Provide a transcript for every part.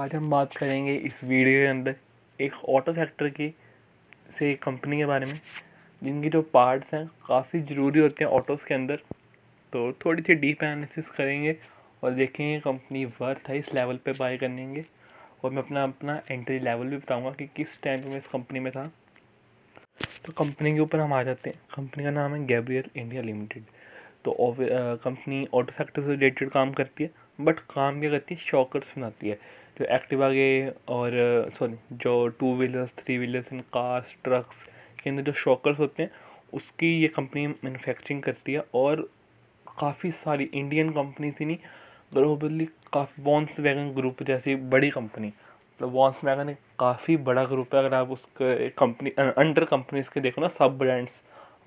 आज हम बात करेंगे इस वीडियो के अंदर एक ऑटो सेक्टर की से कंपनी के बारे में जिनकी जो पार्ट्स हैं काफ़ी ज़रूरी होते हैं ऑटोज़ के अंदर। तो थोड़ी सी डीप एनालिसिस करेंगे और देखेंगे कंपनी वर्थ है इस लेवल पे बाय करनेंगे। और मैं अपना अपना एंट्री लेवल भी बताऊंगा कि किस टाइम पे मैं इस कंपनी में था। तो कंपनी के ऊपर हम आ जाते हैं। कंपनी का नाम है गैब्रियल इंडिया लिमिटेड। तो कंपनी ऑटो सेक्टर से रिलेटेड काम करती है, बट काम क्या करती है, शॉकर्स बनाती है। जो एक्टिवा के और जो 2 wheelers 3 wheelers in cars trucks के अंदर जो शॉकर्स होते हैं उसकी ये कंपनी मैन्युफैक्चरिंग करती है। और काफ़ी सारी इंडियन कंपनी ही नहीं, ग्लोबली काफ़ी वॉक्सवैगन ग्रुप जैसी बड़ी कंपनी, मतलब वॉक्सवैगन एक काफ़ी बड़ा ग्रुप है। अगर आप उसके कंपनी अंडर कंपनीज के देखो ना, सब ब्रांड्स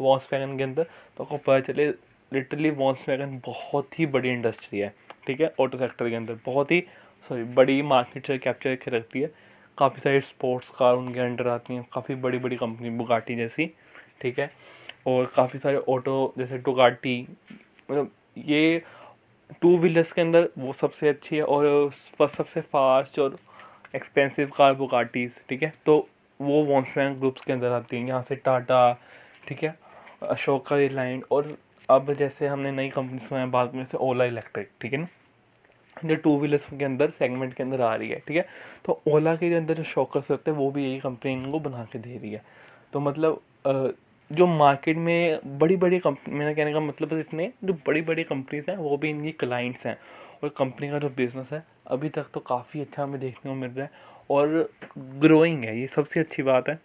वॉक्सवैगन के अंदर, तो आपको पता चले लिटरली वॉक्सवैगन बहुत ही बड़ी इंडस्ट्री है। ठीक है, ऑटो सेक्टर के अंदर बहुत ही बड़ी मार्केट शेयर कैप्चर करके रखती है। काफ़ी सारी स्पोर्ट्स कार उनके अंडर आती हैं, काफ़ी बड़ी बड़ी कंपनी बुगाटी जैसी। ठीक है, और काफ़ी सारे ऑटो जैसे डुगाटी, मतलब ये 2 व्हीलर्स के अंदर वो सबसे अच्छी है और सबसे फास्ट और एक्सपेंसिव कार बुगाटीज। ठीक है, तो वो वॉक्सवैगन ग्रुप्स के अंदर आती हैं। यहाँ से टाटा, ठीक है, अशोका रिलायंस, और अब जैसे हमने नई कंपनीज में बात में से ओला इलेक्ट्रिक, ठीक है ना, जो 2 व्हीलर्स के अंदर सेगमेंट के अंदर आ रही है। ठीक है, तो ओला के अंदर जो शॉकर्स होते हैं वो भी यही कंपनी इनको बना के दे रही है। तो मतलब जो मार्केट में बड़ी बड़ी कंपनी, मेरा कहने का मतलब इतने जो बड़ी बड़ी कंपनीज हैं वो भी इनकी क्लाइंट्स हैं। और कंपनी का जो बिजनेस है अभी तक तो काफ़ी अच्छा हमें देखने को मिल रहा है और ग्रोइंग है, ये सबसे अच्छी बात है।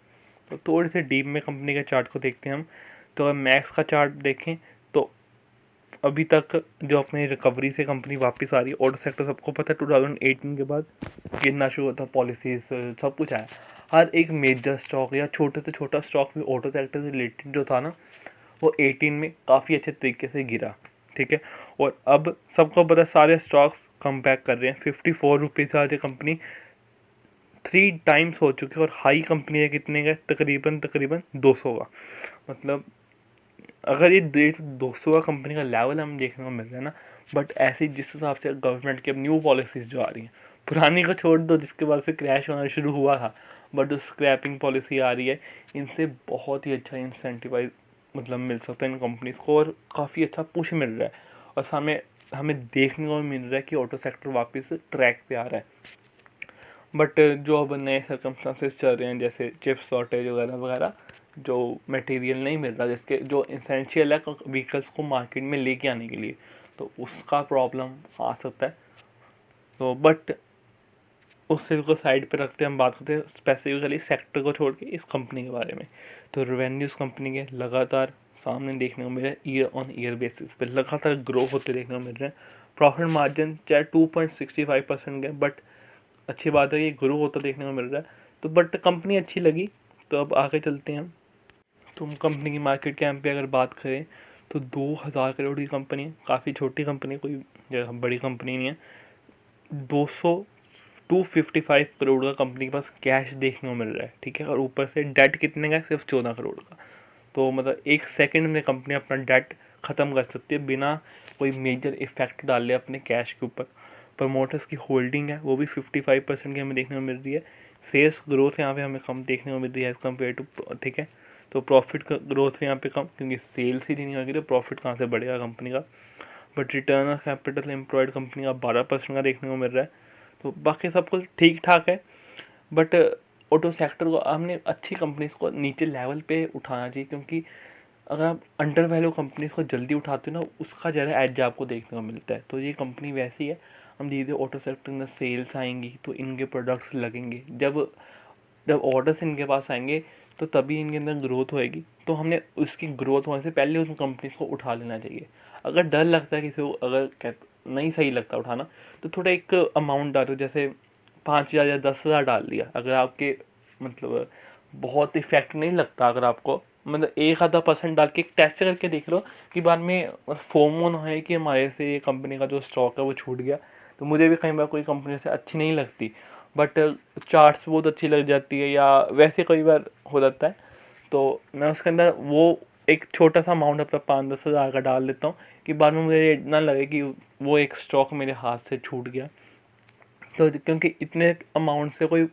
तो थोड़ी सी डीप में कंपनी के चार्ट को देखते हैं हम। तो अगर मैक्स का चार्ट देखें तो अभी तक जो अपनी रिकवरी से कंपनी वापस आ रही है। ऑटो सेक्टर सबको पता है 2018 के बाद गिरना शुरू होता, पॉलिसीज सब कुछ आया। हर एक मेजर स्टॉक या छोटे से छोटा स्टॉक भी ऑटो सेक्टर से रिलेटेड जो था ना, वो 18 में काफ़ी अच्छे तरीके से गिरा। ठीक है, और अब सबको पता सारे स्टॉक्स कम बैक कर रहे हैं। 54 रुपीज़ से आज कंपनी 3 टाइम्स हो चुकी है और हाई कंपनी है कितने का, तकरीबन तकरीबन 200 का। मतलब अगर ये 150 200 का कंपनी का लेवल हम देखने को मिल रहा है ना, बट ऐसी जिस हिसाब से गवर्नमेंट की अब न्यू पॉलिसीज जो आ रही हैं, पुरानी को छोड़ दो जिसके बाद से क्रैश होना शुरू हुआ था, बट जो स्क्रैपिंग पॉलिसी आ रही है इनसे बहुत ही अच्छा इंसेंटिवाइज मतलब मिल सकता है इन कंपनीज को और काफ़ी अच्छा पुश मिल रहा है। और हमें हमें देखने को मिल रहा है कि ऑटो सेक्टर वापस ट्रैक पे आ रहा है। बट जो अब नए सर्कमस्टांसेस चल रहे हैं जैसे चिप शॉर्टेज वगैरह वगैरह, जो मटेरियल नहीं मिल रहा जिसके जो इसेंशियल है व्हीकल्स को मार्केट में लेके आने के लिए, तो उसका प्रॉब्लम आ सकता है। तो बट उस चीज़ को साइड पे रखते हम बात करते हैं स्पेसिफिकली सेक्टर को छोड़ के इस कंपनी के बारे में। तो रेवेन्यूज कंपनी के लगातार सामने देखने को मिल रहा है, ईयर ऑन ईयर बेसिस पे लगातार ग्रो होते देखने को मिल रहे हैं। प्रॉफिट मार्जिन चाहे 2.65% के, बट अच्छी बात है ये ग्रो होता देखने को मिल रहा है। तो बट कंपनी अच्छी लगी, तो अब आगे चलते हैं हम। तो हम कंपनी की मार्केट कैप पे अगर बात करें तो 2000 करोड़ की कंपनी है, काफ़ी छोटी कंपनी, कोई बड़ी कंपनी नहीं है। 255 करोड़ का कंपनी के पास कैश देखने को मिल रहा है। ठीक है, और ऊपर से डेट कितने का, सिर्फ 14 करोड़ का। तो मतलब एक सेकंड में कंपनी अपना डेट ख़त्म कर सकती है बिना कोई मेजर इफेक्ट डाले अपने कैश के ऊपर। प्रमोटर्स की होल्डिंग है वो भी 55% की हमें देखने को मिल रही है। सेल्स ग्रोथ यहाँ पे हमें कम देखने को मिल रही है एज़ कम्पेयर टू, ठीक है, तो प्रॉफिट का ग्रोथ यहाँ पे कम, क्योंकि सेल्स ही नहीं होगी तो प्रॉफिट कहाँ से बढ़ेगा कंपनी का। But return of capital employed company का 12% का देखने को मिल रहा है। तो बाकी सब कुछ ठीक ठाक है। बट ऑटो सेक्टर को हमने अच्छी कंपनीज को नीचे लेवल पे उठाना चाहिए, क्योंकि अगर आप अंडर वैल्यू कंपनीज को जल्दी उठाते हो ना, उसका ज़्यादा एज आपको देखने को मिलता है। तो ये कंपनी वैसी है। हम धीरे धीरे ऑटो सेक्टर में सेल्स आएंगी तो इनके प्रोडक्ट्स लगेंगे, जब जब ऑर्डर्स इनके पास आएंगे तो तभी इनके अंदर ग्रोथ होएगी। तो हमने उसकी ग्रोथ होने से पहले उन कंपनीज को उठा लेना चाहिए। अगर डर लगता है किसी को, अगर नहीं सही लगता उठाना, तो थोड़ा एक अमाउंट डालो, जैसे 5000 या 10,000 डाल दिया। अगर आपके मतलब बहुत इफेक्ट नहीं लगता, अगर आपको मतलब 1 आधा % डाल के एक टेस्ट करके देख लो कि बाद में फोमो ना है कि हमारे से ये कंपनी का जो स्टॉक है वो छूट गया। तो मुझे भी कई बार कोई कंपनी से अच्छी नहीं लगती, बट चार्ट्स बहुत अच्छी लग जाती है या वैसे कई बार हो जाता है, तो मैं उसके अंदर वो एक छोटा सा अमाउंट अपना 5-10 हज़ार का डाल देता हूँ कि बाद में मुझे ना लगे कि वो एक स्टॉक मेरे हाथ से छूट गया। तो क्योंकि इतने अमाउंट से कोई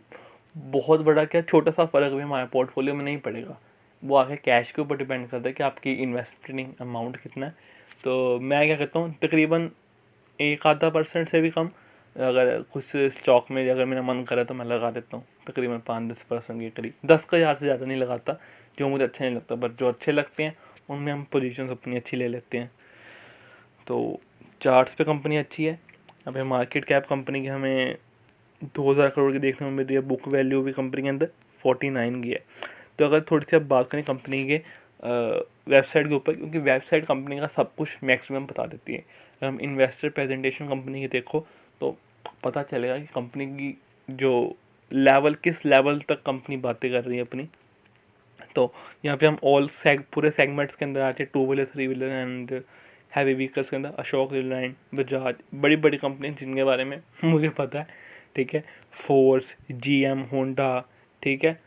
बहुत बड़ा क्या छोटा सा फ़र्क भी हमारे पोर्टफोलियो में नहीं पड़ेगा, वो आगे कैश के ऊपर डिपेंड करता है कि आपकी इन्वेस्टिंग अमाउंट कितना है। तो मैं क्या कहता हूँ, तकरीबन 1-आधा% से भी कम, अगर कुछ स्टॉक में अगर मेरा मन करे तो मैं लगा देता हूँ, तकरीबन 5-10% के करीब। 10 का ज़्यादा से ज़्यादा नहीं लगाता, जो मुझे अच्छा नहीं लगता, बट जो अच्छे लगते हैं उनमें हम पोजीशंस अपनी अच्छी ले लेते हैं। तो चार्ट्स पे कंपनी अच्छी है। अभी मार्केट कैप कंपनी की हमें 2000 करोड़ की देखने को मिल रही है। बुक वैल्यू भी कंपनी के अंदर 49 की है। तो अगर थोड़ी सी अब बात करें कंपनी के वेबसाइट के ऊपर, क्योंकि वेबसाइट कंपनी का सब कुछ मैक्सिमम बता देती है। अगर हम इन्वेस्टर प्रेजेंटेशन कंपनी की देखो तो पता चलेगा कि कंपनी की जो लेवल, किस लेवल तक कंपनी बातें कर रही है अपनी। तो यहाँ पे हम पूरे सेगमेंट्स के अंदर आते हैं, 2 wheeler, 3 wheeler and heavy vehicles के अंदर अशोक लेलैंड, बजाज, बड़ी बड़ी कंपनी जिनके बारे में मुझे पता है, ठीक है। फोर्स, जीएम, होंडा, ठीक है।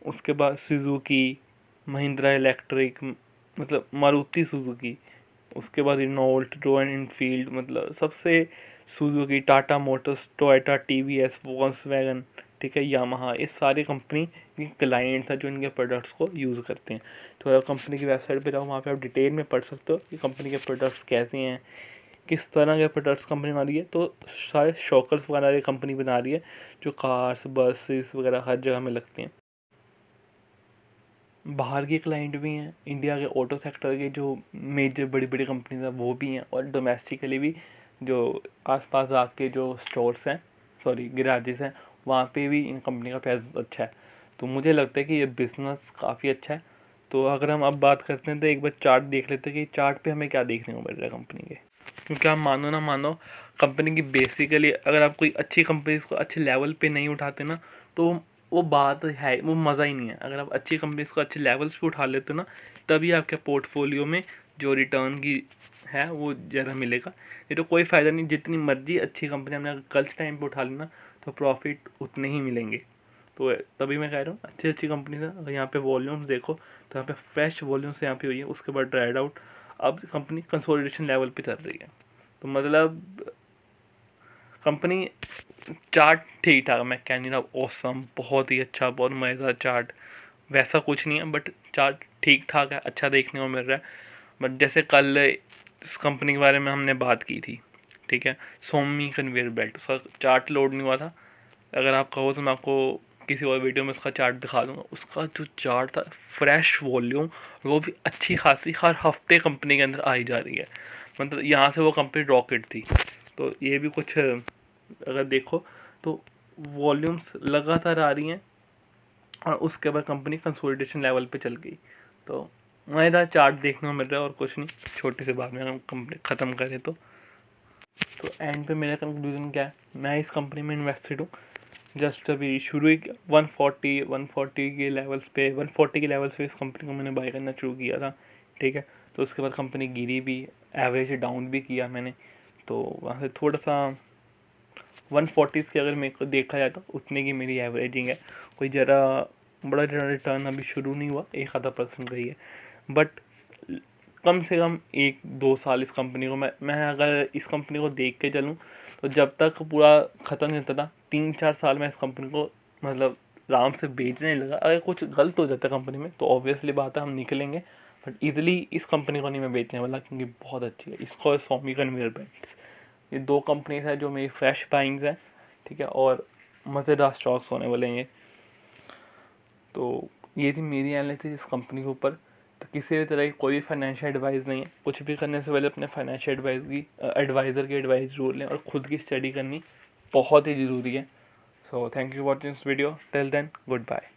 उसके बाद सुजुकी, महिंद्रा इलेक्ट्रिक, मतलब मारुति सुजुकी, उसके बाद रिनॉल्ट, रॉयल एनफील्ड, मतलब सबसे Suzuki, Tata Motors, Toyota, TVS, Volkswagen, ठीक है, यामाहा, ये सारी कंपनी के क्लाइंट्स हैं जो इनके प्रोडक्ट्स को यूज़ करते हैं। तो अगर कंपनी की वेबसाइट पे जाओ, वहाँ पे आप डिटेल में पढ़ सकते हो कि कंपनी के प्रोडक्ट्स कैसे हैं, किस तरह के प्रोडक्ट्स कंपनी बना रही है। तो सारे शॉकर्स वगैरह कंपनी बना रही है, जो कार्स, बसेस वगैरह हर जगह में लगती हैं। बाहर के क्लाइंट भी हैं, इंडिया के ऑटो सेक्टर के जो मेजर बड़ी बड़ी कंपनीज हैं वो भी हैं, और डोमेस्टिकली भी जो आसपास आके जो स्टोर्स हैं, सॉरी गैराजेस हैं, वहाँ पे भी इन कंपनी का प्रेजेंस अच्छा है। तो मुझे लगता है कि ये बिज़नेस काफ़ी अच्छा है। तो अगर हम अब बात करते हैं तो एक बार चार्ट देख लेते हैं कि चार्ट पे हमें क्या देखने को मिल रहा है कंपनी के। क्योंकि आप मानो ना मानो, कंपनी की बेसिकली अगर आप कोई अच्छी कंपनीज को अच्छे लेवल पे नहीं उठाते ना, तो वो बात है, वो मज़ा ही नहीं है। अगर आप अच्छी कंपनीज को अच्छे लेवल्स पे उठा लेते हो ना, तभी आपके पोर्टफोलियो में जो रिटर्न की है वो ज़्यादा मिलेगा। ये तो कोई फ़ायदा नहीं, जितनी मर्जी अच्छी कंपनी हमने अगर गलत टाइम पे उठा लेना तो प्रॉफिट उतने ही मिलेंगे। तो तभी मैं कह रहा हूँ अच्छी अच्छी कंपनी है। अगर यहाँ पे वॉल्यूम्स देखो तो यहाँ पे फ्रेश वॉल्यूम्स यहाँ पे हुई है, उसके बाद ड्राइड आउट, अब कंपनी कंसोलिडेशन लेवल पे चल रही है। तो मतलब कंपनी, चार्ट ठीक ठाक, मैं कह नहीं रहा ऑसम, बहुत ही अच्छा, बहुत मज़ेदार चार्ट, वैसा कुछ नहीं है, बट चार्ट ठीक ठाक है, अच्छा देखने को मिल रहा है। बट जैसे कल इस कंपनी के बारे में हमने बात की थी, ठीक है, सोमी कन्वेयर बेल्ट, उसका चार्ट लोड नहीं हुआ था। अगर आप कहो तो मैं आपको किसी और वीडियो में उसका चार्ट दिखा दूंगा। उसका जो चार्ट था, फ्रेश वॉल्यूम, वो भी अच्छी खासी हर हफ्ते कंपनी के अंदर आई जा रही है, मतलब यहाँ से वो कंपनी रॉकेट थी। तो ये भी कुछ अगर देखो तो वॉल्यूम्स लगातार आ रही हैं, और उसके बाद कंपनी कंसोलिडेशन लेवल पे चल गई। तो मज़ेदार चार्ट देखने को मिल रहा है, और कुछ नहीं। छोटी सी बात में हम कंपनी ख़त्म करें तो एंड पे मेरा कंक्लूजन क्या है, मैं इस कंपनी में इन्वेस्टेड हूँ। जस्ट अभी शुरू ही 140 के लेवल्स पे, 140 के लेवल्स पे इस कंपनी को मैंने बाय करना शुरू किया था, ठीक है। तो उसके बाद कंपनी गिरी भी, एवरेज डाउन भी किया मैंने। तो वहाँ से थोड़ा सा 140 की अगर मेरे को देखा जाए तो उतने की मेरी एवरेजिंग है, कोई ज़रा बड़ा रिटर्न अभी शुरू नहीं हुआ, 1-आधा% का ही है। बट कम से कम 1-2 साल इस कंपनी को मैं अगर इस कंपनी को देख के चलूँ तो जब तक पूरा ख़त्म नहीं होता था, 3-4 साल में इस कंपनी को मतलब आराम से बेचने लगा। अगर कुछ गलत हो जाता है कंपनी में तो ऑब्वियसली बात है हम निकलेंगे, बट ईजिली इस कंपनी को नहीं मैं बेचने वाला, क्योंकि बहुत अच्छी है। इसको और सोमी कन्वेयर बेल्ट्स, ये 2 कंपनीज है जो मेरी फ्रेश बाइंग्स हैं, ठीक है, और मज़ेदार स्टॉक्स होने वाले हैं। तो ये थी मेरी एनालिसिस इस कंपनी के ऊपर। तो किसी भी तरह की कोई फाइनेंशियल एडवाइस नहीं है, कुछ भी करने से पहले अपने फाइनेंशियल एडवाइज़र की एडवाइस जरूर लें, और ख़ुद की स्टडी करनी बहुत ही ज़रूरी है। So thank you for watching this video, till then good bye.